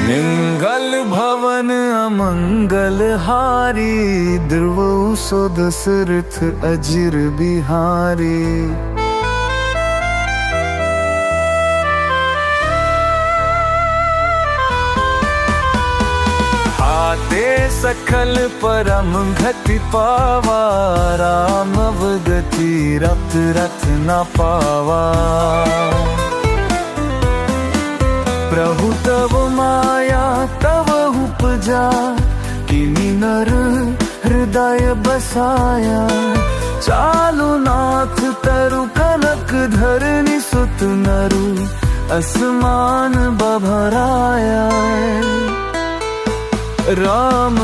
निंगल भवन अमंगल हारी, द्रुव सो दशरथ अजिर बिहारी। हाते सकल परम गति पावा, राम अवगति रत रथ न पावा। प्रभु तव माया तव उपजा, किनी नर हृदय बसाया। चालु नाथ तरु कनक धरनी सुत नरु, असमान बभराया। राम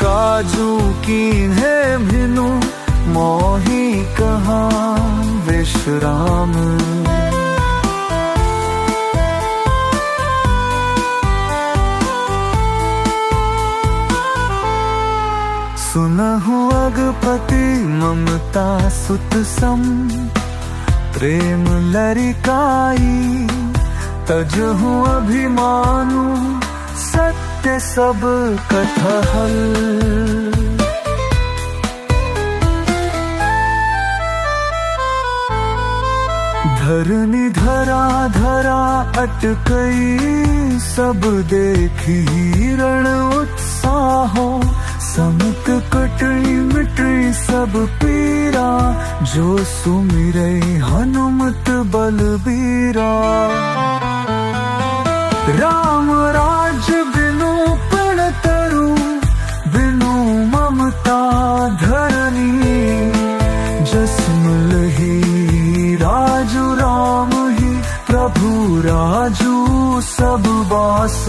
काजू कीन्हे भिनु, मोहि कहाँ विश्राम। सुनहु अगपति ममता सुत सम, प्रेम लरिकाई। तजहु अभिमानु सत्य सब कथहल। धरनी धरा धरा अटकई, सब देखी रण उत्साहो। समुत कटई मिटई सब पीरा, जो सुमिरै हनुमत बलबीरा। राम राज्य बिनु पण तरु, बिनु ममता धरनी। जस्म लही राजु राम ही, प्रभु राजू सब बास।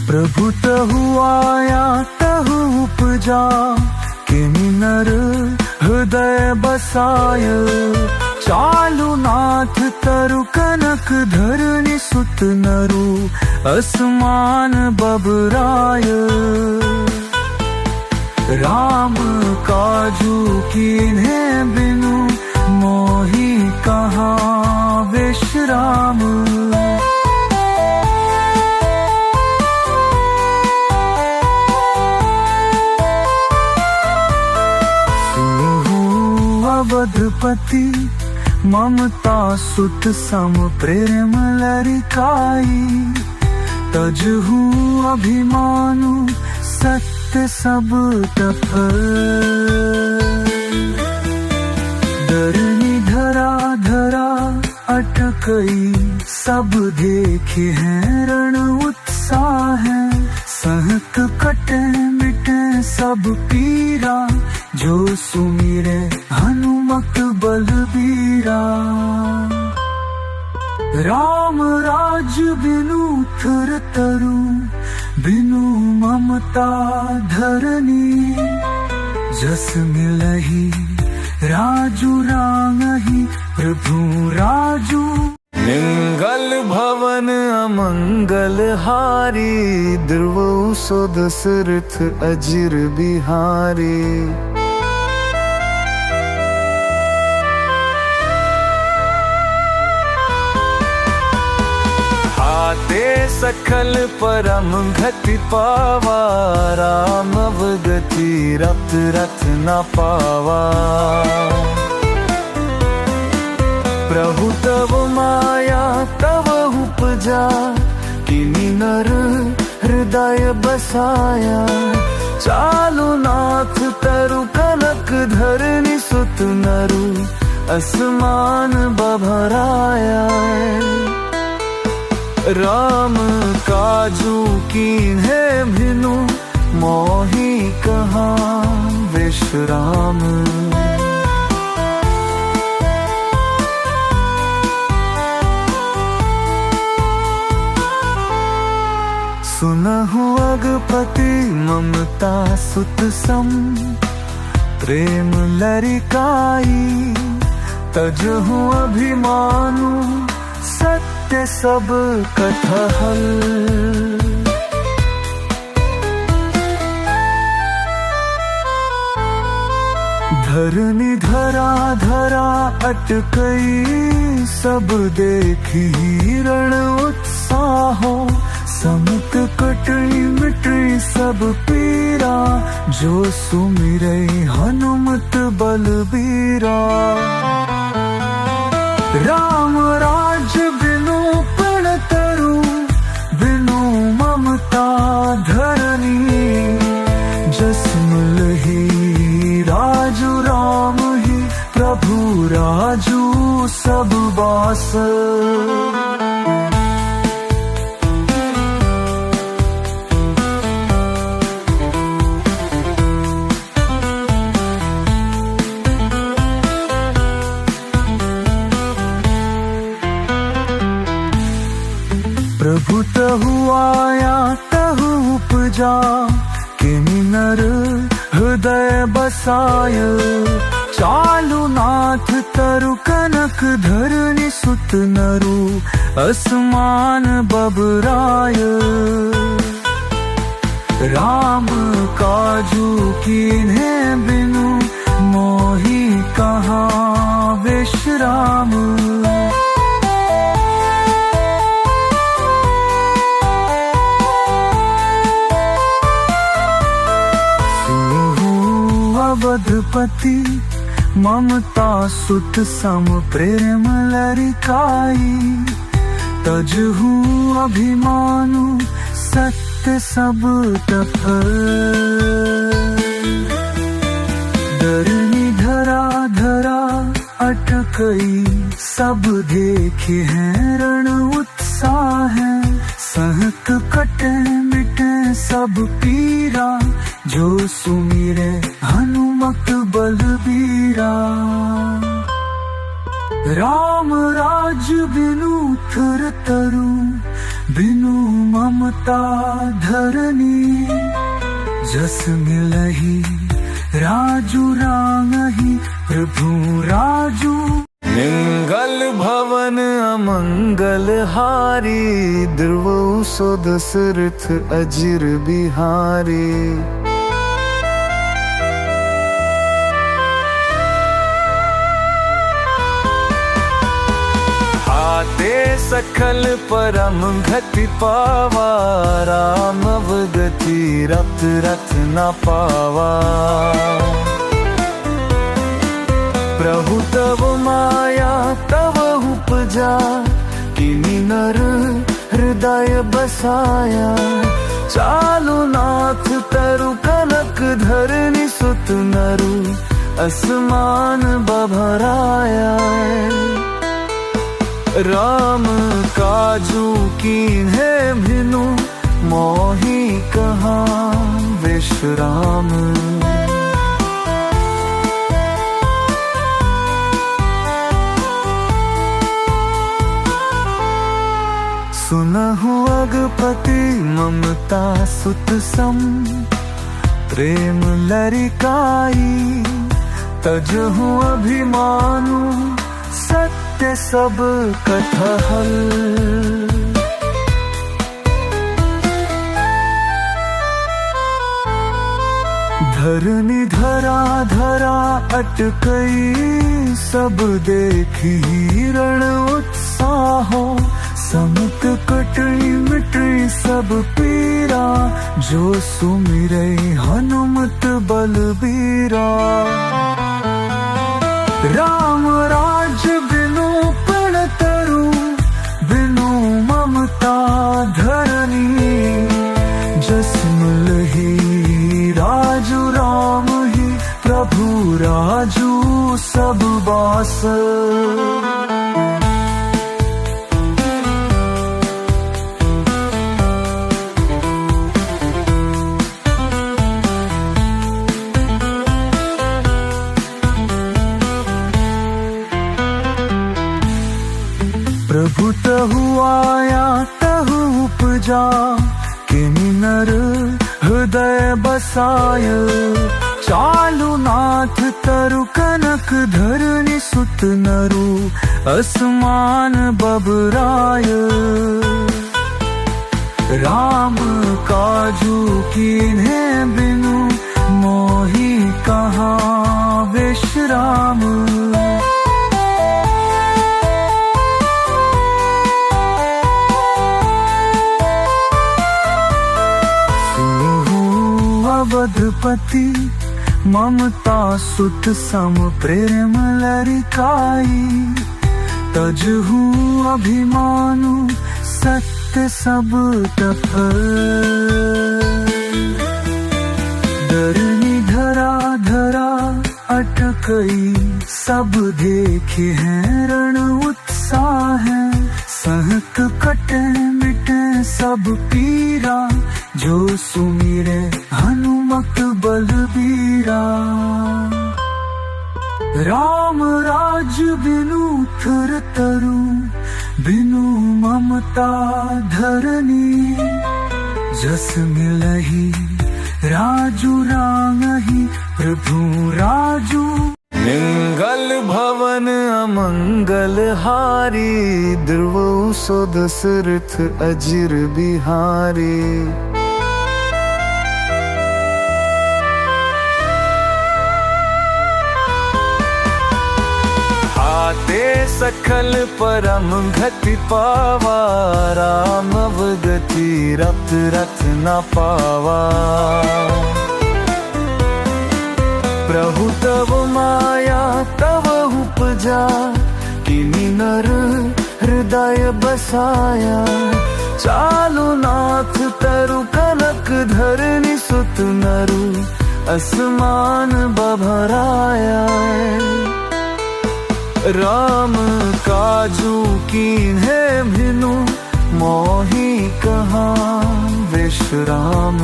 प्रभु तहु आया तहु उपजा, किनी नर हृदय बसाय। चालु नाथ तरु कनक धरनी सुत नरु, असमान बबराय। राम काजू कीन्हे बिनु, मोहि कहाँ विश्राम। अवधपति ममता सुत सम, प्रेम लरिकाई। तजहु अभिमानु सत्य सब तफल। दरनी धरा धरा अटकई, सब देखे हैं रण उत्साह। सहत कटे मिटे सब पीरा, जो सुमिरे हनुमत बलबीरा। राम राज्य बिनु थर तरु, बिनु ममता धरनी। जस मिलही राजू रांगही, प्रभु राजू। निंगल भवन अमंगल हारी, द्रुव सो दशरथ अजिर बिहारी। हाते सकल परम गति पावा, राम अवगति रत रथ न पावा। प्रभु तव माया तव उपजा, किनी नर हृदय बसाया। चालु नाथ तरु कनक धरनी सुत नरु, असमान बभराया। राम काजू कीन्हे भिनु, मोहि कहाँ विश्राम। सुनहु अगपति ममता सुत सम, प्रेम लरिकाई। तजहु अभिमानु सत्य सत्य सब कथा हल। धरनी धरा धरा अटकई, सब देखी रण उत्साहो। समुत कटई मिटई सब पीरा, जो सुमिरै हनुमत बलबीरा। राम राज बिनु पण तरु, बिनु ममता धरनी। जस मिलहि राजु राम ही, प्रभु राजू सब बास। प्रभु तहु आया तहु उपजा, किनि नर हृदय बसाय। चालु नाथ तरु कनक धरनी, सुत नरु असमान बबराय। राम काजू कीन्हे बिनु, मोहि कहाँ विश्राम। अवधपति ममता सुत सम, प्रेम लरिकाई। तजहु अभिमानु, सत्य सब तफल। धरनी धरा धरा अटकई, सब देखे हैं रण उत्साह। सहत कटे मिटे सब पीरा, जो सुमिरे हनुमत बलबीरा। राम राज बिनु थर तरु, बिनु ममता धरनी। जस मिलहि राजू रामहि, प्रभु राजू। मंगल भवन अमंगल हारी, ध्रुव सो दशरथ अजिर बिहारी। हाते सकल परम गति पावा, राम अवगति रत रथ न पावा। प्रभु तव माया तव उपजा, किनि नर हृदय बसाया। चालु नाथ तरु कनक धरनी, सुत नरु असमान बभराया। राम काजू कीन्हे भिनु, मोहि कहाँ विश्राम। सुनहु अगपति ममता सुत सम, प्रेम लरिकाई। तजहु अभिमानु, सत्य सब कथा हल। धरनी धरा धरा अटकई, सब देखी रण उत्साहो। समुत कटई मिटई सब पीरा, जो सुमिरै हनुमत बलबीरा। राम राज बिनु पण तरु, बिनु ममता धरनी। जस मिलहि राजू राम ही, प्रभु राजू सब बास। प्रभु तहु आया तहु उपजा, किनि नर हृदय बसाय। चालू नाथ तरु कनक धरनी सुत नरु असमान बबराय राम काजू कीन्हे बिनु मोही कहाँ विश्राम अवधपति ममता सुत सम प्रेम लरिकाई तजहू अभिमानु सत्य सब तप डरनी धरा धरा अटकई सब देखे हैं रण उत्साह है सहत कटे मिटे सब पीरा जो सुमिरे हनुमत बलबीरा राम राज बिनु थर तरु बिनु ममता धरनी जस मिलही राजू रांगही प्रभु राजू मंगल भवन अमंगल हारी ध्रुव सो दशरथ अजिर बिहारी हाते सकल परम गति पावा राम अवगति रत रथ न पावा प्रभु तव माया तव उपजा किनी नर हृदय बसाया चालू नाथ तरु कनक धरनी सुत नरु असमान बभराया राम काजू कीन्हे भिनु मोही कहाँ विश्राम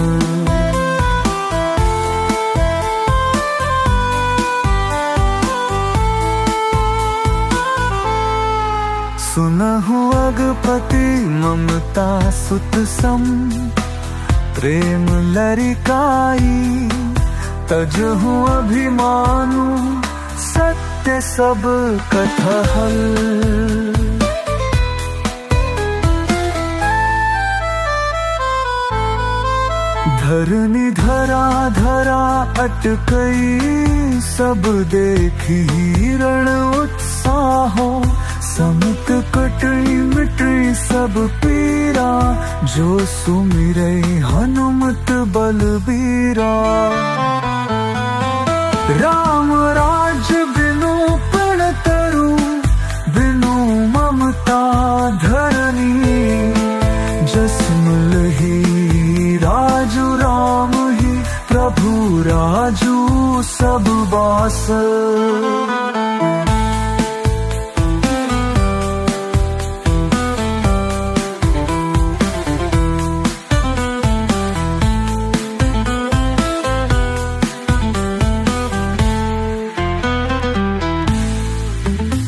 सुनहु अगपति ममता सुत सम प्रेम लरिकाई तजहु अभिमानु सत्य सब कथहल धरनी धरा धरा अटकई सब देखी रण उत्साहो समुत कटई मिटई सब पीरा जो सुमिरै हनुमत बलबीरा राम राज बिनु पण तरु बिनु ममता धरनी जस मिलही राजू राम ही प्रभु राजू सब बास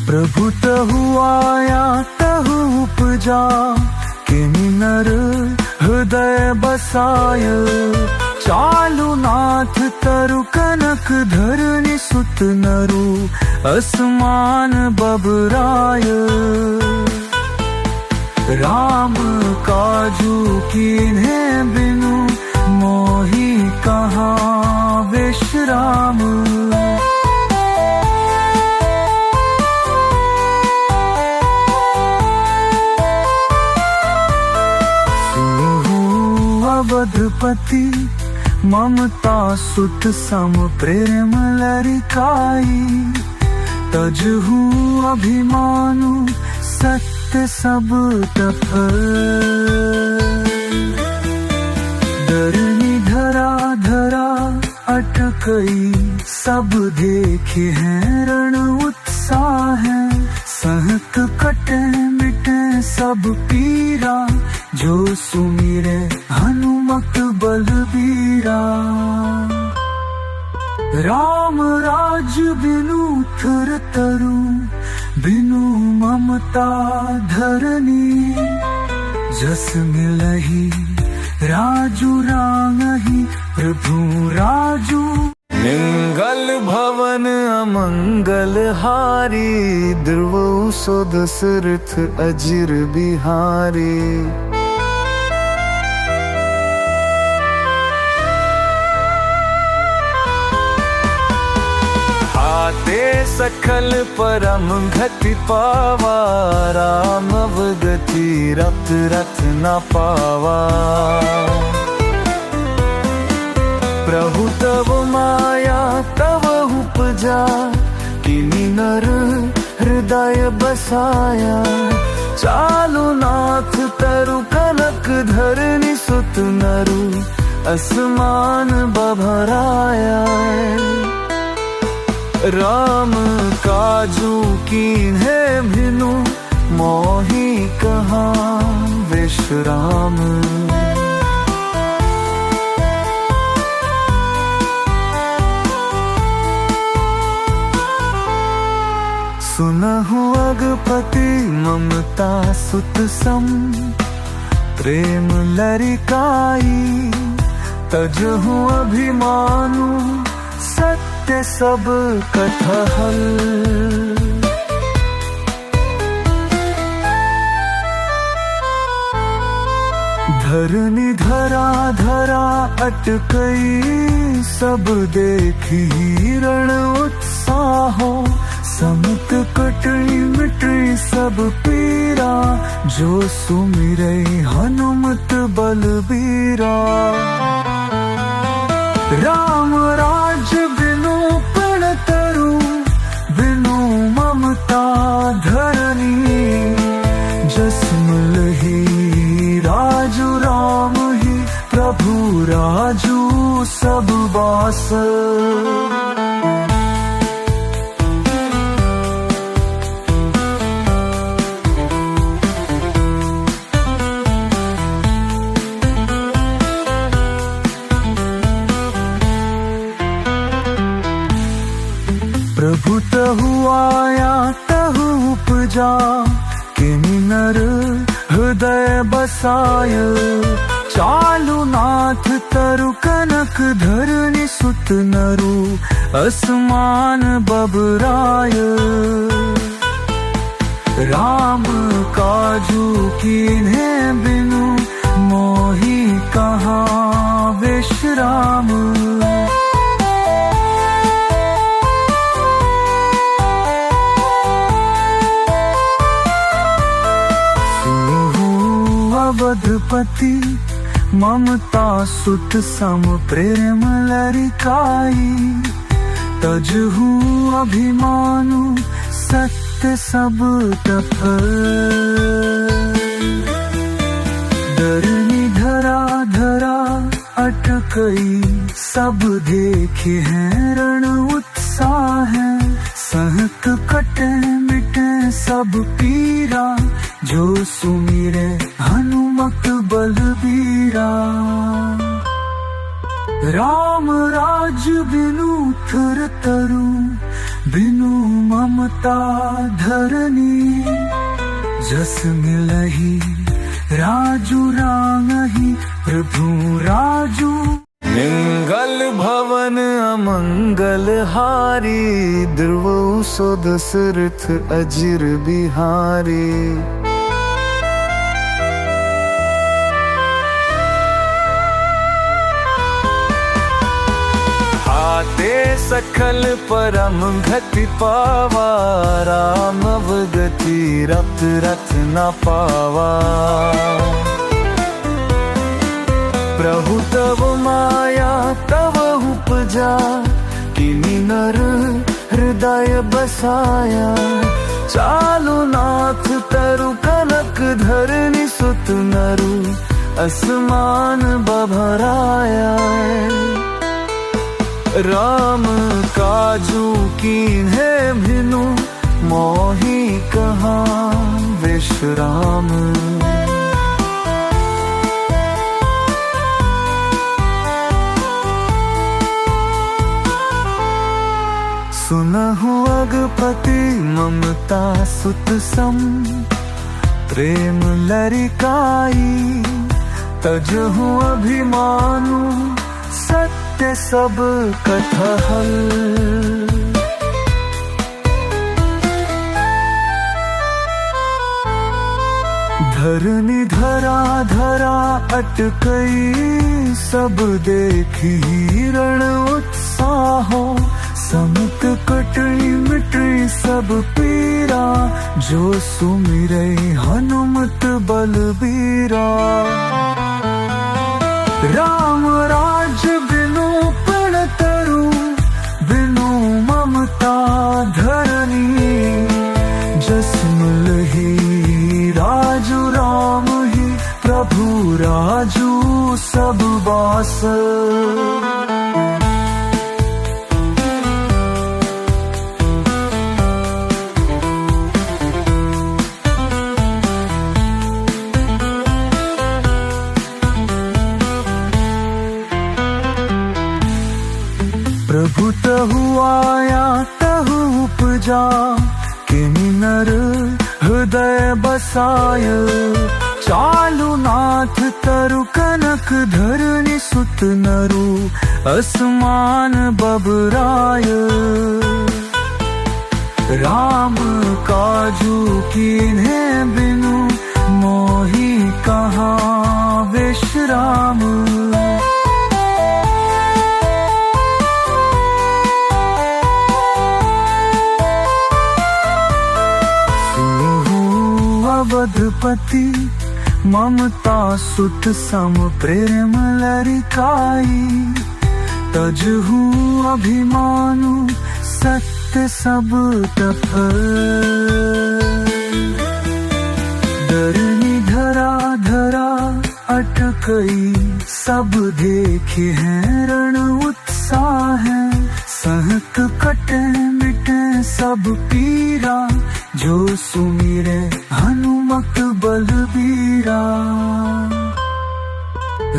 प्रभु तहु आया तहु उपजा किनी नर हृदय बसाय चालू नाथ तरु कनक धरनी सुत नरु असमान बबराय राम काजू कीन्हे बिनु मोही कहाँ विश्राम अवधपति ममता सुत सम प्रेम लरिकाई तजहू अभिमानु सत्य सब तप डरनी धरा धरा अटकई सब देखे हैं रण उत्साह है सहत कटे मिटे सब पीरा जो सुमिरे हनुमत बलबीरा राम राज बिनु थर तरु बिनु ममता धरनी जस मिलही राजू रांगही प्रभु राजू निंगल भवन अमंगल हारी, ध्रुव सो दशरथ अजिर बिहारी। हाते सकल परम गति पावा, राम अवगति रत रथ न पावा। प्रभु तव माया तव उपजा, किनी नर हृदय बसाया। चालु नाथ तरु कनक धरनी सुत नरु, असमान बभराया। राम काजू कीन्हे भिनु, मोहि कहाँ विश्राम। सुनहु अगपति ममता सुत सम, प्रेम लरिकाई। तजहु अभिमानु सत्य सब कथहल। धरनी धरा धरा अटकई, सब देखी रण उत्साहो। समुत कटई मिटई सब पीरा, जो सुमिरै हनुमत बलबीरा। राम राज्य बिनु पण तरु, बिनु ममता धरनी। जसमल ही राजु राम ही, प्रभु राजू सब बास। प्रभु तहु आया तहु उपजा, किनी नर हृदय बसाय। चालु नाथ तरु कनक धरनी सुत नरु, असमान बबराय। राम काजू कीन्हे बिनु, मोहि कहाँ विश्राम। अवधपति ममता सुत सम, प्रेम लरिकाई। तजहु अभिमानु सत्य सब तफल। डरनी धरा धरा अटकई, सब देखे हैं रण उत्साह। सहत कटे मिटे सब पीरा, जो सुमिरे हनुमत बलबीरा। राम राज्य बिनु थर तरु, बिनु ममता धरनी। जस मिलहि राजू रांगहि, प्रभु राजू। निंगल भवन अमंगल हारी, ध्रुव सो दशरथ अजिर बिहारी। हाते सकल परम गति पावा, राम अवगति रत रथ न पावा। प्रभु तव माया तव उपजा, किनी नर हृदय बसाया। चालु नाथ तरु कनक धरनी सुत नरु, असमान बभराया। राम काजू कीन्हे भिनु, मोहि कहाँ विश्राम। सुनहु अगपति ममता सुत सम, प्रेम लरिकाई। तजहु अभिमानु सत्य सत्य सब कथहल। धरनी धरा धरा अटकई, सब देखी रण उत्साहो। समुत कटई मिटई सब पीरा, जो सुमिरै हनुमत बलबीरा। राम राज बिनु पण तरु, बिनु ममता धरनी। जस मिलहि राजु राम ही, प्रभु राजू सब बास। प्रभु तहु आया तहु उपजा, किनि नर हृदय बसाय। चालु नाथ तरु कनक धरनी, सुत नरु असमान बबराय। राम काजू कीन्हे बिनु, मोहि कहाँ विश्राम। अवधपति ममता सुत सम, प्रेम लरिकाई। तजहु अभिमानु, सत्य सब तफल। डरनी धरा धरा अटकई, सब देखे हैं रण उत्साह। सहत कटे मिटे सब पीरा, जो सुमिरे हनुमत बलबीरा।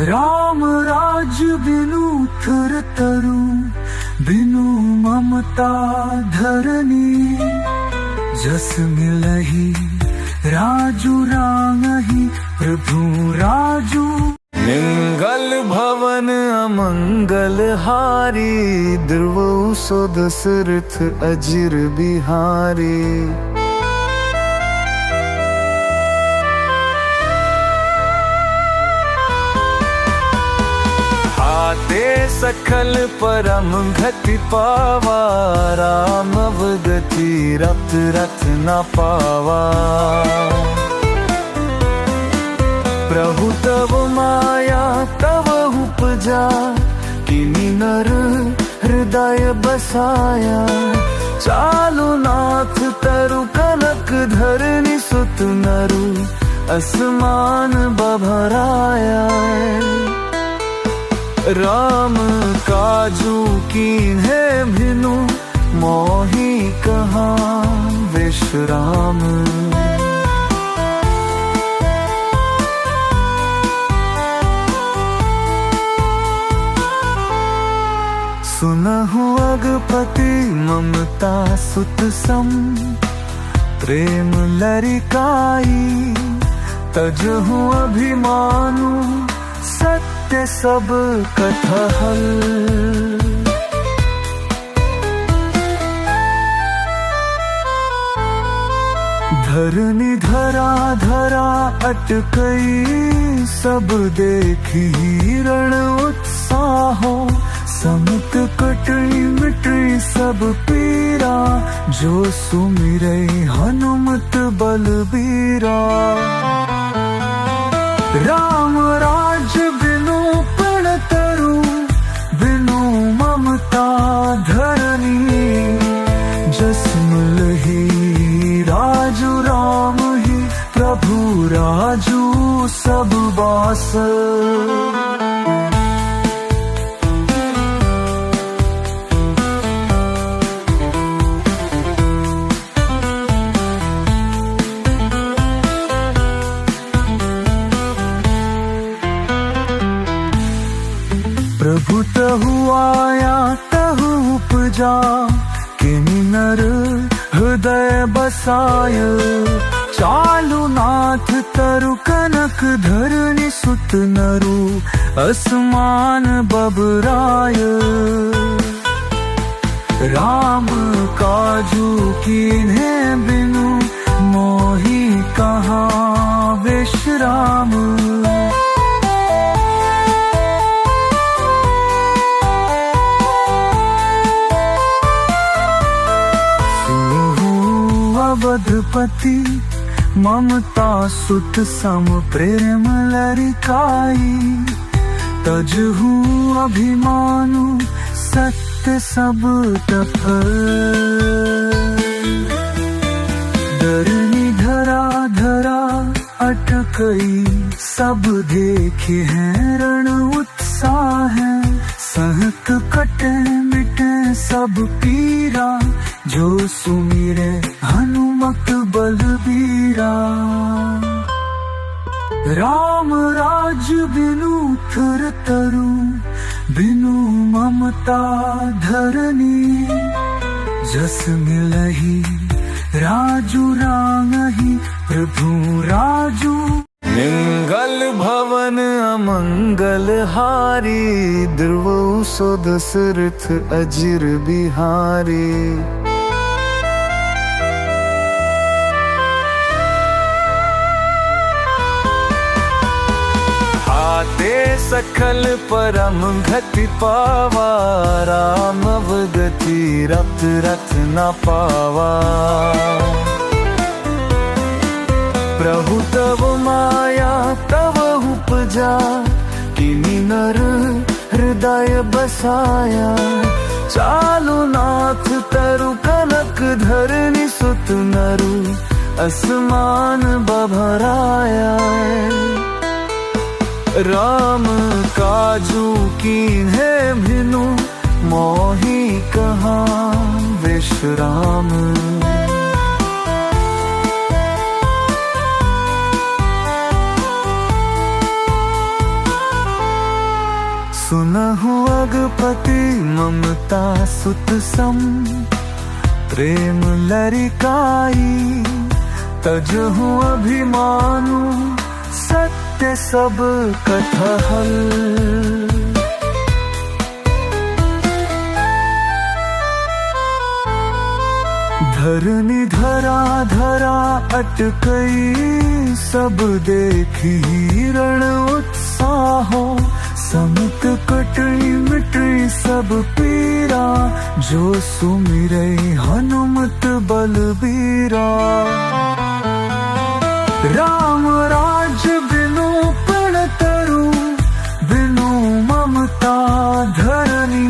राम राज बिनु थर तरु, बिनु ममता धरनी। जस मिलहि राजू रामहि, प्रभु राजू। मंगल भवन अमंगल हारी, ध्रुव सो दशरथ अजिर बिहारी। हाते सकल परम गति पावा, राम अवगति रत रथ न पावा। प्रभु तव माया तव उपजा, किनि नर हृदय बसाया। चालु नाथ तरु कनक धरनी, सुत नरु असमान बभराया। राम काजू कीन्हे भिनु, मोहि कहाँ विश्राम। सुनहु अगपति ममता सुत सम, प्रेम लरिकाई। तजहु अभिमानु, सत्य सब कथहल। धरनी धरा धरा अटकई, सब देखी रण उत्साहो। समुत कटई मिटई सब पीरा, जो सुमिरै हनुमत बलबीरा। राम राज बिनु पण तरु, बिनु ममता धरनी। जस मिलहि राजू राम ही, प्रभु राजू सब बास। प्रभु तहु आया तहु उपजा, किनि नर हृदय बसाय। चालु नाथ तरु कनक धरनी, सुत नरु असमान बबराय। राम काजू कीन्हे बिनु मोही कहाँ विश्राम। अवधपति ममता सुत सम प्रेम लरिकाई। तजहू अभिमानु सत्य सब तप। डरनी धरा धरा अटकई सब देखे हैं रण उत्साह है। सहत कटे मिटे सब पीरा जो सुमिरे हनुमत बलबीरा। राम राज बिनु थर तरु बिनु ममता धरनी। जस मिलही राजू रांगही प्रभु राजू। मंगल भवन अमंगल हारी ध्रुव सो दशरथ अजिर बिहारी। हाते सकल परम गति पावा। राम अवगति रत रथ न पावा। प्रभु तव माया तव उपजा। किनी नर हृदय बसाया। चालु नाथ तरु कनक धरनी सुत नरु असमान बभराया। राम काजू कीन्हे भिनु मोही कहाँ विश्राम। सुनहु अगपति ममता सुत सम प्रेम लरिकाई। तजहु अभिमानु सत्य सब कथहल। धरनी धरा धरा अटकई सब देखी रण उत्साहो। समुत कटई मिटई सब पीरा जो सुमिरै हनुमत बलबीरा। राम राज बिनु पण तरु बिनु ममता धरनी।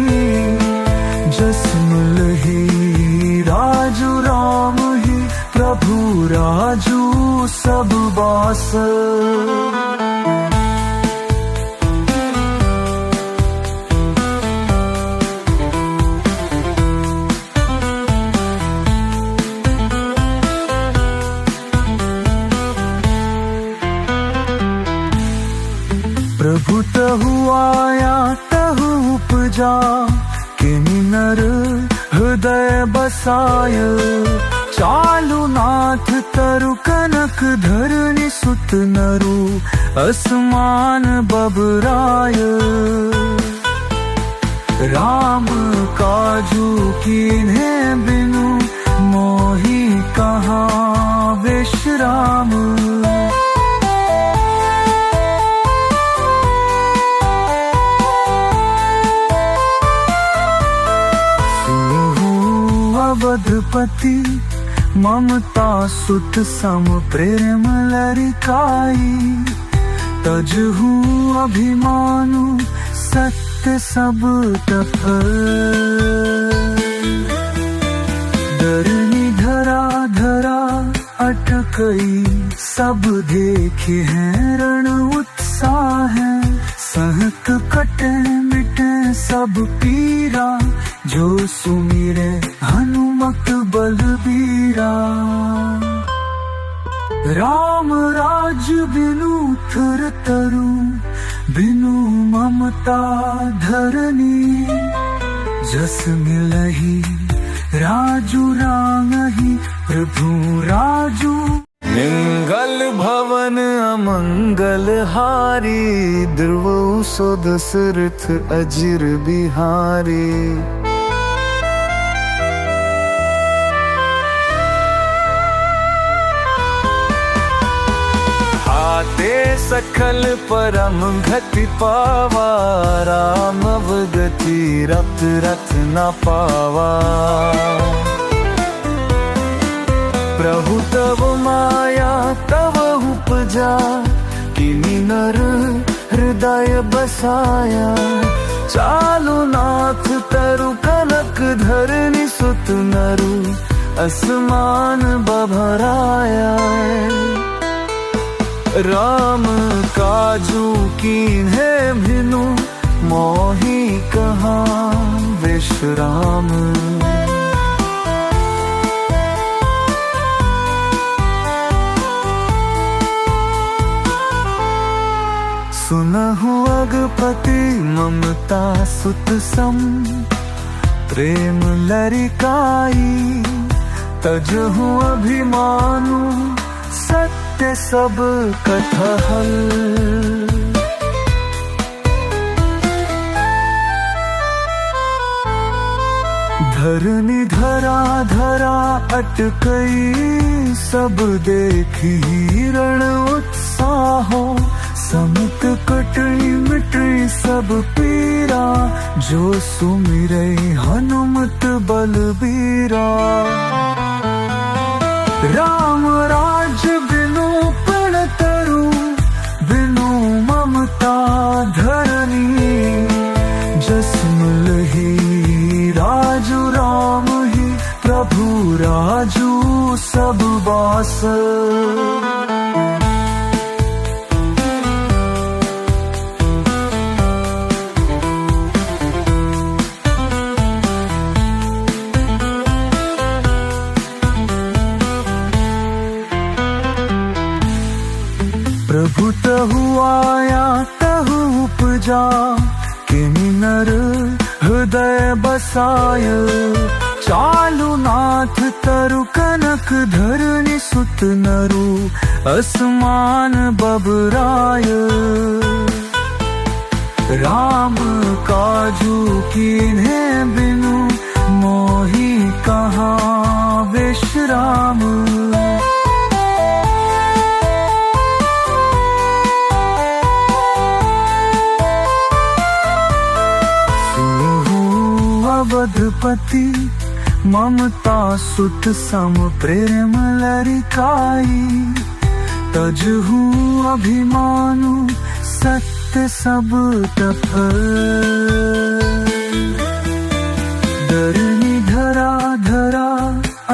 जस मिलही राजू राम ही प्रभु राजू सब बास। प्रभु तहु आया तहु उपजा। किनी नर हृदय बसाय। चालु नाथ तरु कनक धरनी सुत नरु असमान बबराय। राम काजू कीन्हे बिनु मोही कहाँ विश्राम। अवधपति ममता सुत सम प्रेम लरिकाई। तजहू अभिमानु सत्य सब तप। डरनी धरा धरा अटकई सब देखे हैं रण उत्साह है। सहत कटे मिटे सब पीरा जो सुमिरे हनुमत बलबीरा। राम राज बिनु थर तरु बिनु ममता धरनी। जस मिलही राजू रांगही प्रभु राजू। निंगल भवन अमंगल हारी, ध्रुव सो दशरथ अजिर बिहारी। हाते सकल परम गति पावा, राम अवगति रत रथ न पावा। प्रभु तव माया तव उपजा, किनी नर हृदय बसाया। चालु नाथ तरु कनक धरनी, सुत नरु असमान बभराया। राम काजू कीन्हे भिनु, मोहि कहाँ विश्राम। सुनहु अगपति ममता सुत सम, प्रेम लरिकाई। तजहु अभिमानु सत्य सब कथहल। धरनी धरा धरा अटकई, सब देखी रण उत्साहो। समित कटई मिटई सब पीरा, जो सुमिरै हनुमत बलबीरा। राम राज्य बिनु प्रण तरु, बिनु ममता धरनी। जसमल ही राजु राम ही, प्रभु राजू सब बास। प्रभु तहु आया तहु उपजा, किनी नर हृदय बसाय। चालु नाथ तरु कनक धरनी, सुत नरु असमान बबराय। राम काजू कीन्हे बिनु, मोहि कहाँ विश्राम। अवधपति ममता सुत सम, प्रेम लरिकाई। तजहु अभिमानु सत्य सब तफल। धरनी धरा धरा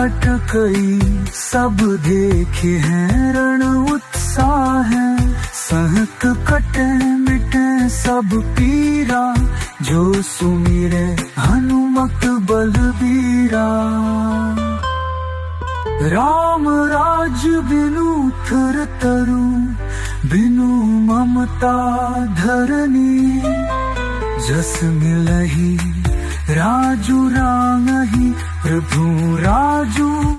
अटकई, सब देखे हैं रण उत्साह है। सहत कटे मिटे सब पीरा, जो सुमिरे हनुमत बलबीरा। राम राज्य बिनु थर तरु, बिनु ममता धरनी। जस मिलहि राजू रांगहि, प्रभु राजू।